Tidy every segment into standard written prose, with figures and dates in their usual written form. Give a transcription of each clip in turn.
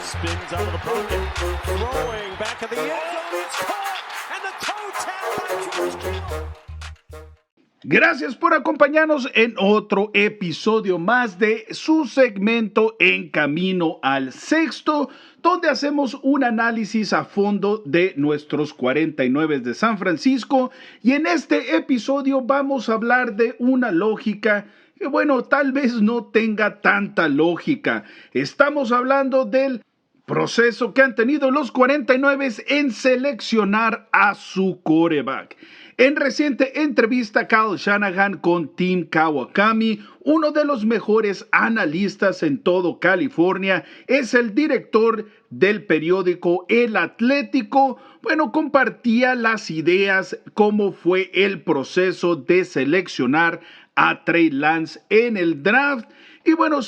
Spins out of the pocket, throwing back at the end zone, it's caught, and the toe tap by George Kittle. Gracias por acompañarnos en otro episodio más de su segmento En Camino al Sexto, donde hacemos un análisis a fondo de nuestros 49 de San Francisco. Y en este episodio vamos a hablar de una lógica que, bueno, tal vez no tenga tanta lógica. Estamos hablando del proceso que han tenido los 49 en seleccionar a su quarterback. En reciente entrevista, Kyle Shanahan con Tim Kawakami, uno de los mejores analistas en todo California, es el director del periódico El Atlético. Bueno, compartía las ideas, cómo fue el proceso de seleccionar a Trey Lance en el draft. Y bueno,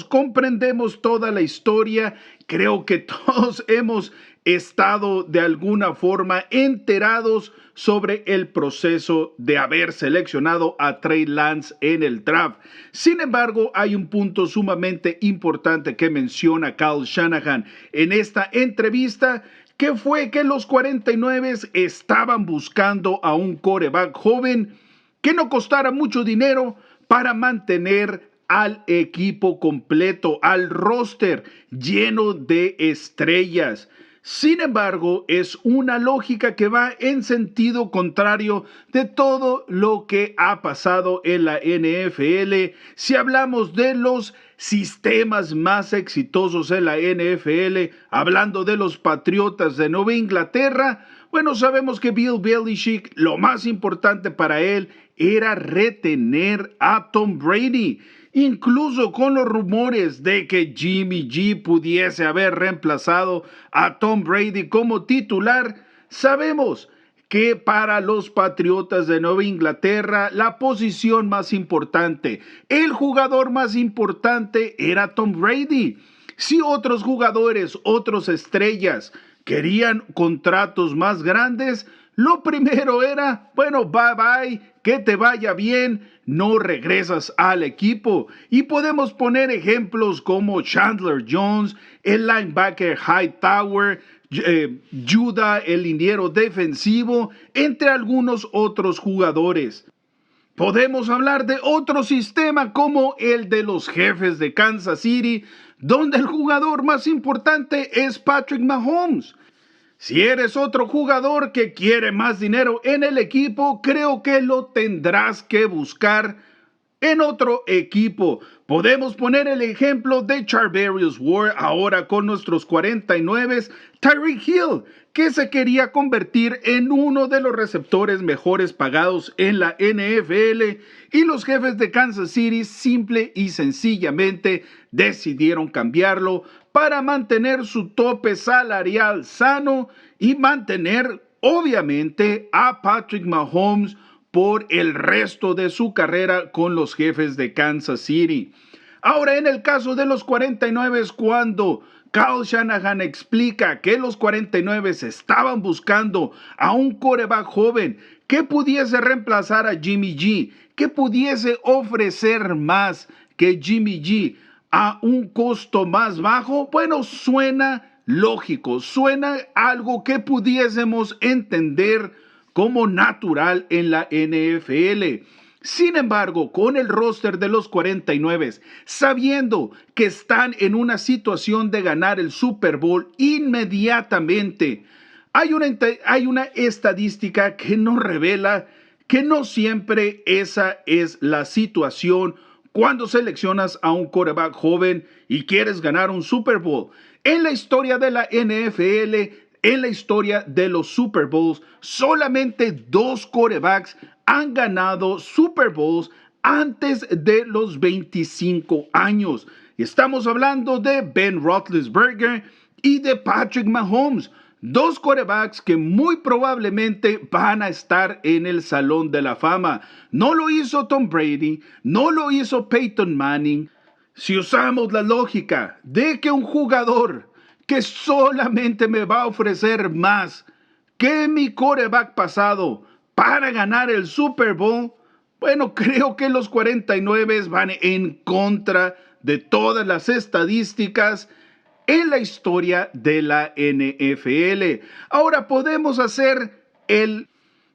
comprendemos toda la historia. Creo que todos hemos estado de alguna forma enterados sobre el proceso de haber seleccionado a Trey Lance en el draft. Sin embargo, hay un punto sumamente importante que menciona Kyle Shanahan en esta entrevista, que fue que los 49 estaban buscando a un quarterback joven que no costara mucho dinero para mantener al equipo completo, al roster lleno de estrellas. Sin embargo, es una lógica que va en sentido contrario de todo lo que ha pasado en la NFL. Si hablamos de los sistemas más exitosos en la NFL, hablando de los Patriotas de Nueva Inglaterra, bueno, sabemos que Bill Belichick, lo más importante para él era retener a Tom Brady. Incluso con los rumores de que Jimmy G pudiese haber reemplazado a Tom Brady como titular, sabemos que para los Patriotas de Nueva Inglaterra la posición más importante, el jugador más importante era Tom Brady. Si otros jugadores, otras estrellas querían contratos más grandes, lo primero era, bueno, bye bye, que te vaya bien, no regresas al equipo. Y podemos poner ejemplos como Chandler Jones, el linebacker Hightower, Judah, el liniero defensivo, entre algunos otros jugadores. Podemos hablar de otro sistema como el de los Jefes de Kansas City, donde el jugador más importante es Patrick Mahomes. Si eres otro jugador que quiere más dinero en el equipo, creo que lo tendrás que buscar en otro equipo. Podemos poner el ejemplo de Charvarius Ward ahora con nuestros 49, Tyreek Hill, que se quería convertir en uno de los receptores mejores pagados en la NFL, y los Jefes de Kansas City simple y sencillamente decidieron cambiarlo para mantener su tope salarial sano y mantener obviamente a Patrick Mahomes por el resto de su carrera con los Jefes de Kansas City. Ahora, en el caso de los 49, cuando Kyle Shanahan explica que los 49 estaban buscando a un quarterback joven que pudiese reemplazar a Jimmy G, que pudiese ofrecer más que Jimmy G a un costo más bajo, bueno, suena lógico, suena algo que pudiésemos entender como natural en la NFL. Sin embargo, con el roster de los 49, sabiendo que están en una situación de ganar el Super Bowl inmediatamente, hay una estadística que nos revela que no siempre esa es la situación cuando seleccionas a un quarterback joven y quieres ganar un Super Bowl. En la historia de la NFL, en la historia de los Super Bowls, solamente 2 quarterbacks han ganado Super Bowls antes de los 25 años. Estamos hablando de Ben Roethlisberger y de Patrick Mahomes, 2 quarterbacks que muy probablemente van a estar en el Salón de la Fama. No lo hizo Tom Brady, no lo hizo Peyton Manning. Si usamos la lógica de que un jugador que solamente me va a ofrecer más que mi quarterback pasado para ganar el Super Bowl, bueno, creo que los 49 van en contra de todas las estadísticas en la historia de la NFL. Ahora podemos hacer el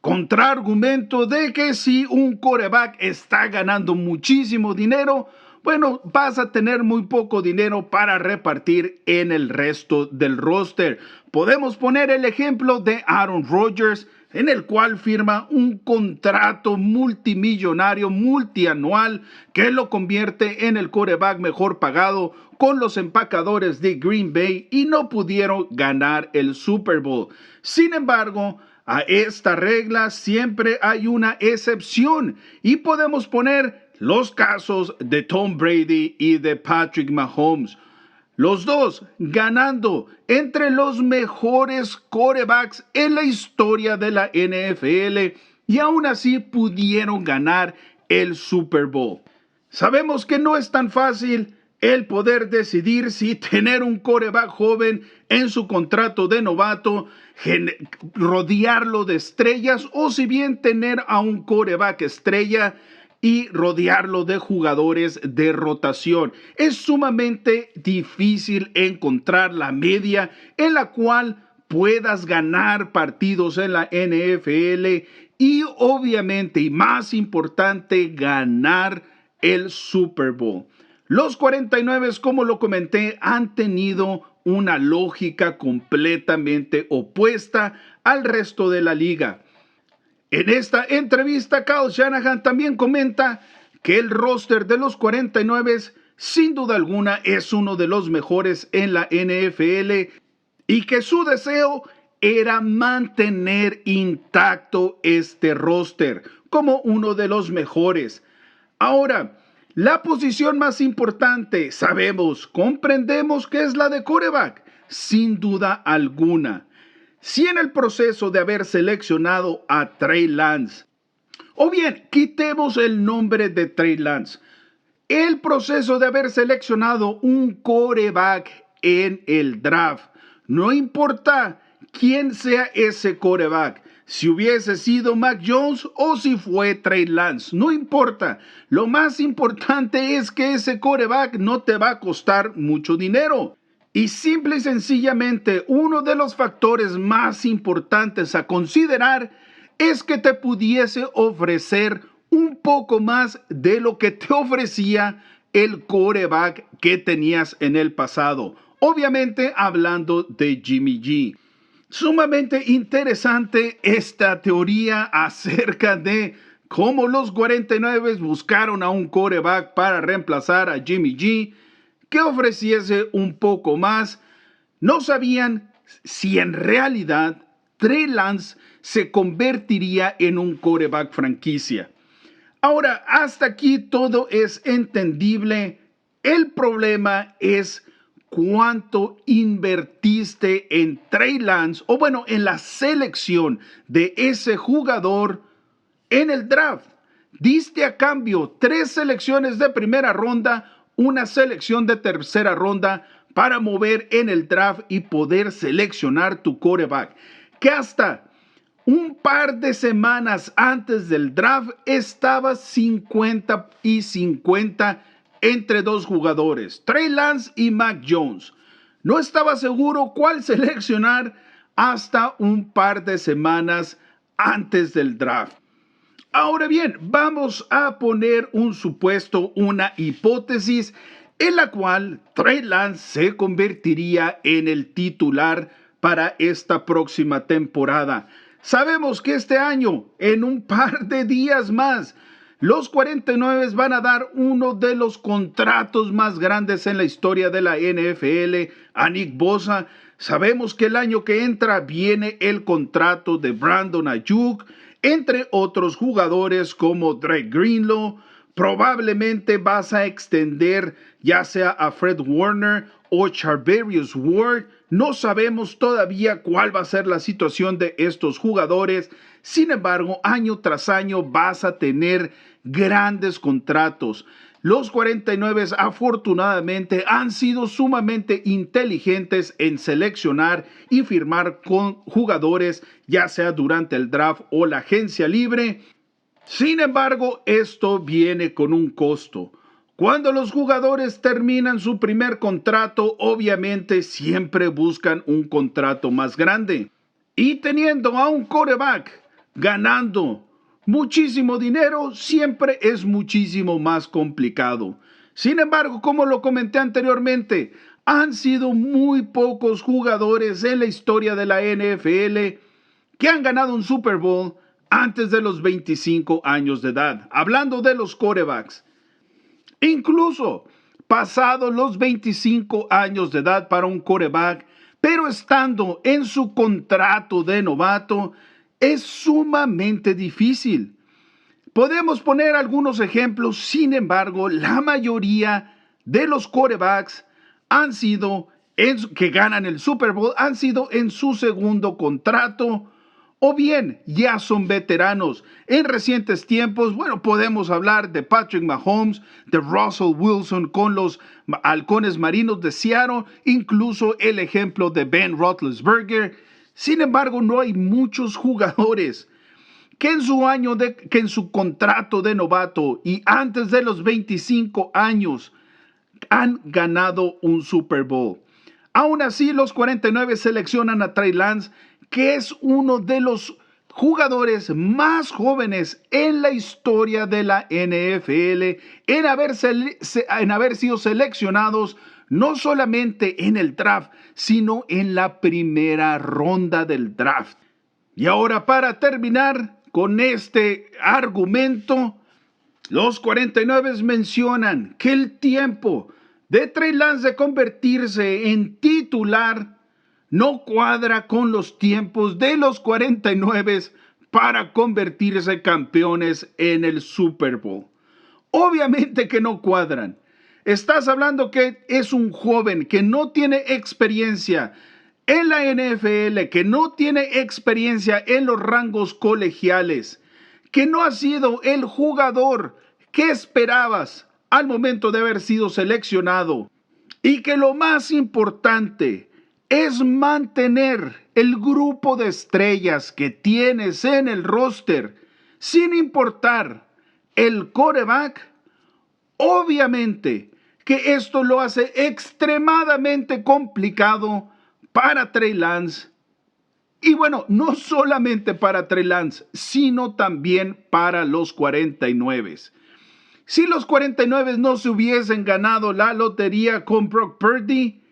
contraargumento de que si un quarterback está ganando muchísimo dinero, bueno, vas a tener muy poco dinero para repartir en el resto del roster. Podemos poner el ejemplo de Aaron Rodgers, en el cual firma un contrato multimillonario, multianual, que lo convierte en el quarterback mejor pagado con los empacadores de Green Bay y no pudieron ganar el Super Bowl. Sin embargo, a esta regla siempre hay una excepción y podemos poner los casos de Tom Brady y de Patrick Mahomes. Los dos ganando entre los mejores quarterbacks en la historia de la NFL y aún así pudieron ganar el Super Bowl. Sabemos que no es tan fácil el poder decidir si tener un quarterback joven en su contrato de novato, rodearlo de estrellas o si bien tener a un quarterback estrella y rodearlo de jugadores de rotación. Es sumamente difícil encontrar la media en la cual puedas ganar partidos en la NFL y obviamente, y más importante, ganar el Super Bowl. Los 49, como lo comenté, han tenido una lógica completamente opuesta al resto de la liga. En esta entrevista, Kyle Shanahan también comenta que el roster de los 49 sin duda alguna es uno de los mejores en la NFL y que su deseo era mantener intacto este roster como uno de los mejores. Ahora, la posición más importante, comprendemos que es la de quarterback, sin duda alguna. Si en el proceso de haber seleccionado a Trey Lance, o bien quitemos el nombre de Trey Lance, el proceso de haber seleccionado un quarterback en el draft, no importa quién sea ese quarterback, si hubiese sido Mac Jones o si fue Trey Lance, no importa. Lo más importante es que ese quarterback no te va a costar mucho dinero. Y simple y sencillamente, uno de los factores más importantes a considerar es que te pudiese ofrecer un poco más de lo que te ofrecía el quarterback que tenías en el pasado. Obviamente hablando de Jimmy G. Sumamente interesante esta teoría acerca de cómo los 49 buscaron a un quarterback para reemplazar a Jimmy G que ofreciese un poco más. No sabían si en realidad Trey Lance se convertiría en un quarterback franquicia. Ahora, hasta aquí todo es entendible. El problema es cuánto invertiste en Trey Lance, o bueno, en la selección de ese jugador en el draft. Diste a cambio 3 selecciones de primera ronda, una selección de tercera ronda para mover en el draft y poder seleccionar tu quarterback, que hasta un par de semanas antes del draft estaba 50 y 50 entre dos jugadores, Trey Lance y Mac Jones. No estaba seguro cuál seleccionar hasta un par de semanas antes del draft. Ahora bien, vamos a poner un supuesto, una hipótesis en la cual Trey Lance se convertiría en el titular para esta próxima temporada. Sabemos que este año, en un par de días más, los 49 van a dar uno de los contratos más grandes en la historia de la NFL a Nick Bosa. Sabemos que el año que entra viene el contrato de Brandon Ayuk, entre otros jugadores como Dre Greenlaw. Probablemente vas a extender ya sea a Fred Warner o Charvarius Ward. No sabemos todavía cuál va a ser la situación de estos jugadores. Sin embargo, año tras año vas a tener grandes contratos. Los 49 afortunadamente han sido sumamente inteligentes en seleccionar y firmar con jugadores, ya sea durante el draft o la agencia libre. Sin embargo, esto viene con un costo. Cuando los jugadores terminan su primer contrato, obviamente siempre buscan un contrato más grande. Y teniendo a un quarterback ganando muchísimo dinero, siempre es muchísimo más complicado. Sin embargo, como lo comenté anteriormente, han sido muy pocos jugadores en la historia de la NFL que han ganado un Super Bowl antes de los 25 años de edad. Hablando de los quarterbacks. Incluso pasados los 25 años de edad para un quarterback, pero estando en su contrato de novato, es sumamente difícil. Podemos poner algunos ejemplos, sin embargo, la mayoría de los quarterbacks que ganan el Super Bowl han sido en su segundo contrato, o bien ya son veteranos. En recientes tiempos, podemos hablar de Patrick Mahomes, de Russell Wilson con los Halcones Marinos de Seattle, incluso el ejemplo de Ben Roethlisberger. Sin embargo, no hay muchos jugadores que en su contrato de novato y antes de los 25 años han ganado un Super Bowl. Aún así, los 49 seleccionan a Trey Lance, que es uno de los jugadores más jóvenes en la historia de la NFL en haber sido seleccionados no solamente en el draft, sino en la primera ronda del draft. Y ahora, para terminar con este argumento, los 49 mencionan que el tiempo de Trey Lance de convertirse en titular no cuadra con los tiempos de los 49 para convertirse campeones en el Super Bowl. Obviamente que no cuadran. Estás hablando que es un joven que no tiene experiencia en la NFL, que no tiene experiencia en los rangos colegiales, que no ha sido el jugador que esperabas al momento de haber sido seleccionado, y que lo más importante es mantener el grupo de estrellas que tienes en el roster, sin importar el quarterback. Obviamente que esto lo hace extremadamente complicado para Trey Lance. Y no solamente para Trey Lance, sino también para los 49. Si los 49 no se hubiesen ganado la lotería con Brock Purdy,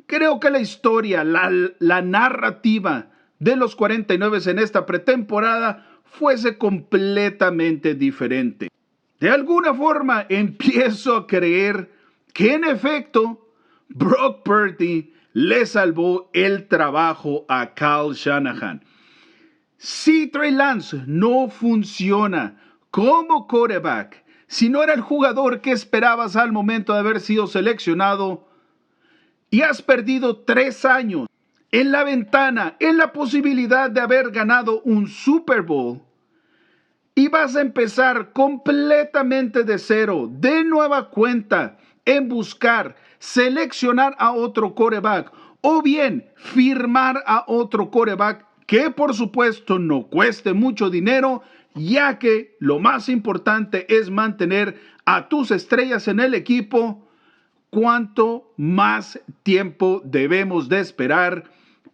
creo que la historia, la narrativa de los 49 en esta pretemporada fuese completamente diferente. De alguna forma empiezo a creer que en efecto Brock Purdy le salvó el trabajo a Kyle Shanahan. Si Trey Lance no funciona como quarterback, si no era el jugador que esperabas al momento de haber sido seleccionado, y has perdido 3 años en la ventana, en la posibilidad de haber ganado un Super Bowl, y vas a empezar completamente de cero, de nueva cuenta, en buscar seleccionar a otro quarterback o bien firmar a otro quarterback que por supuesto no cueste mucho dinero, ya que lo más importante es mantener a tus estrellas en el equipo. ¿Cuánto más tiempo debemos de esperar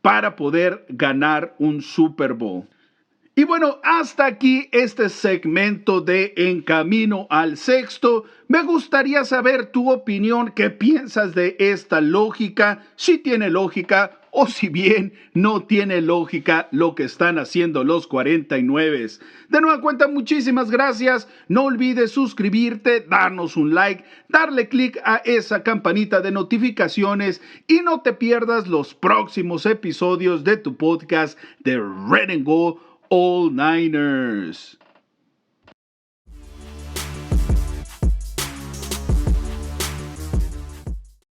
para poder ganar un Super Bowl? Y hasta aquí este segmento de En Camino al Sexto. Me gustaría saber tu opinión, qué piensas de esta lógica, si tiene lógica o si bien no tiene lógica lo que están haciendo los 49. De nueva cuenta, muchísimas gracias. No olvides suscribirte, darnos un like, darle clic a esa campanita de notificaciones y no te pierdas los próximos episodios de tu podcast de Red and Gold All Niners.